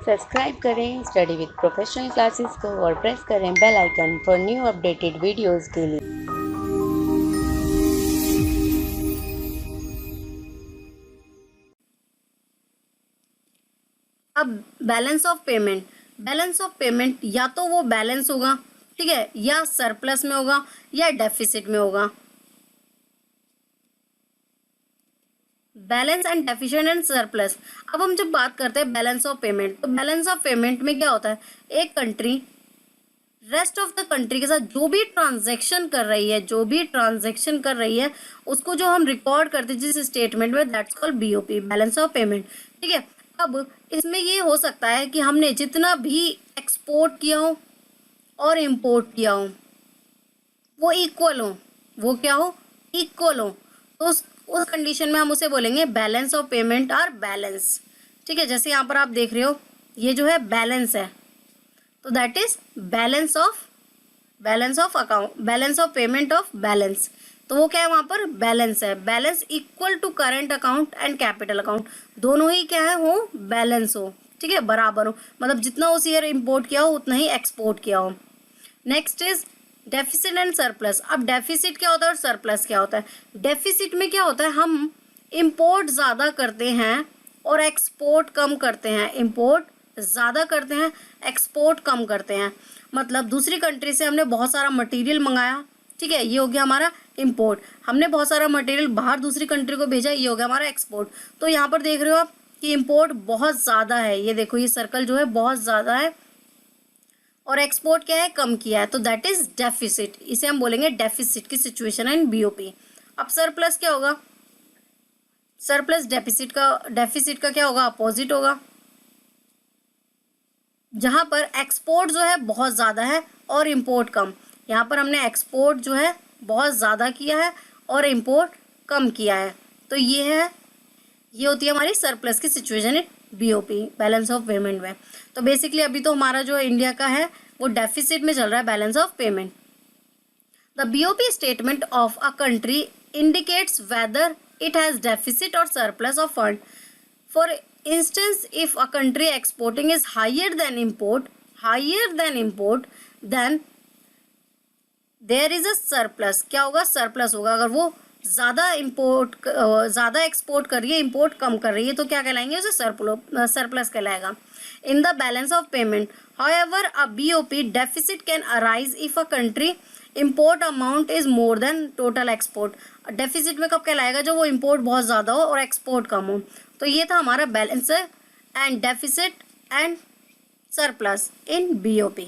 Subscribe करें study with professional classes को और प्रेस करें bell icon for new updated videos के लिए। अब बैलेंस ऑफ पेमेंट या तो वो बैलेंस होगा, ठीक है, या सरप्लस में होगा या डेफिसिट में होगा। Balance and deficit and surplus. अब हम जब बात करते हैं बैलेंस ऑफ पेमेंट, तो बैलेंस ऑफ पेमेंट में क्या होता है, एक country rest of the country के साथ जो भी ट्रांजैक्शन कर रही है उसको जो हम रिकॉर्ड करते हैं जिस स्टेटमेंट में, that's called BOP, balance of payment. ठीक है, अब इसमें ये हो सकता है कि हमने जितना भी एक्सपोर्ट किया हो और इंपोर्ट किया हो वो इक्वल हो, वो क्या हो, इक्वल हो, तो उस कंडीशन में हम उसे बोलेंगे बैलेंस ऑफ पेमेंट और बैलेंस। ठीक है, जैसे यहाँ पर आप देख रहे हो ये जो है बैलेंस है, तो that is balance of account, balance of payment of balance. तो वो क्या है, वहाँ पर बैलेंस है, balance equal to current account and capital account, दोनों ही क्या है, हो बैलेंस हो, ठीक है, बराबर हो, मतलब जितना उस ईयर इंपोर्ट किया हो उतना ही एक्सपोर्ट किया हो। Next is deficit and surplus. अब डेफिसिट क्या होता है और सरप्लस क्या होता है। डेफिसिट में क्या होता है, हम इंपोर्ट ज़्यादा करते हैं और एक्सपोर्ट कम करते हैं, इंपोर्ट ज़्यादा करते हैं, एक्सपोर्ट कम करते हैं। मतलब दूसरी कंट्री से हमने बहुत सारा मटेरियल मंगाया, ठीक है, ये हो गया हमारा इंपोर्ट। हमने बहुत सारा मटेरियल बाहर दूसरी कंट्री को भेजा, ये हो गया हमारा एक्सपोर्ट। तो यहाँ पर देख रहे हो आप कि इंपोर्ट बहुत ज़्यादा है, ये देखो ये सर्कल जो है बहुत ज़्यादा है, और एक्सपोर्ट क्या है, कम किया है, तो दैट इज डेफिसिट, इसे हम बोलेंगे डेफिसिट की सिचुएशन इन बीओपी। अब सरप्लस क्या होगा, सरप्लस डेफिसिट का क्या होगा, अपोजिट होगा, जहां पर एक्सपोर्ट जो है बहुत ज़्यादा है और इंपोर्ट कम। यहाँ पर हमने एक्सपोर्ट जो है बहुत ज़्यादा किया है और इंपोर्ट कम किया है, तो ये होती है हमारी सरप्लस की situation in BOP, balance of payment में। तो बेसिकली अभी तो हमारा जो इंडिया का है वो डेफिसिट में चल रहा है, balance of payment. The BOP statement of a country indicates whether it has deficit और surplus of fund. For instance, if a country exporting is higher than import, then there is a surplus. क्या होगा, surplus होगा। अगर वो ज़्यादा export कर रही है, इंपोर्ट कम कर रही है, तो क्या कहलाएंगे, उसे सरप्लस कहलाएगा। In the balance of payment, however, a BOP deficit can arise if a country import amount is more than total export. Deficit में कब कहलाएगा, जब वो इंपोर्ट बहुत ज़्यादा हो और एक्सपोर्ट कम हो। तो ये था हमारा balance and deficit and surplus in BOP.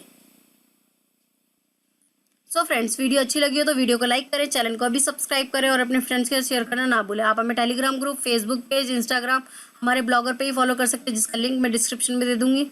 So friends, video अच्छी लगी हो तो वीडियो को लाइक करें, चैनल को अभी सब्सक्राइब करें और अपने फ्रेंड्स के साथ शेयर करना ना भूलें। आप हमें Telegram group, Facebook page, Instagram, हमारे ब्लॉगर पे ही फॉलो कर सकते हैं, जिसका लिंक मैं डिस्क्रिप्शन में दे दूंगी।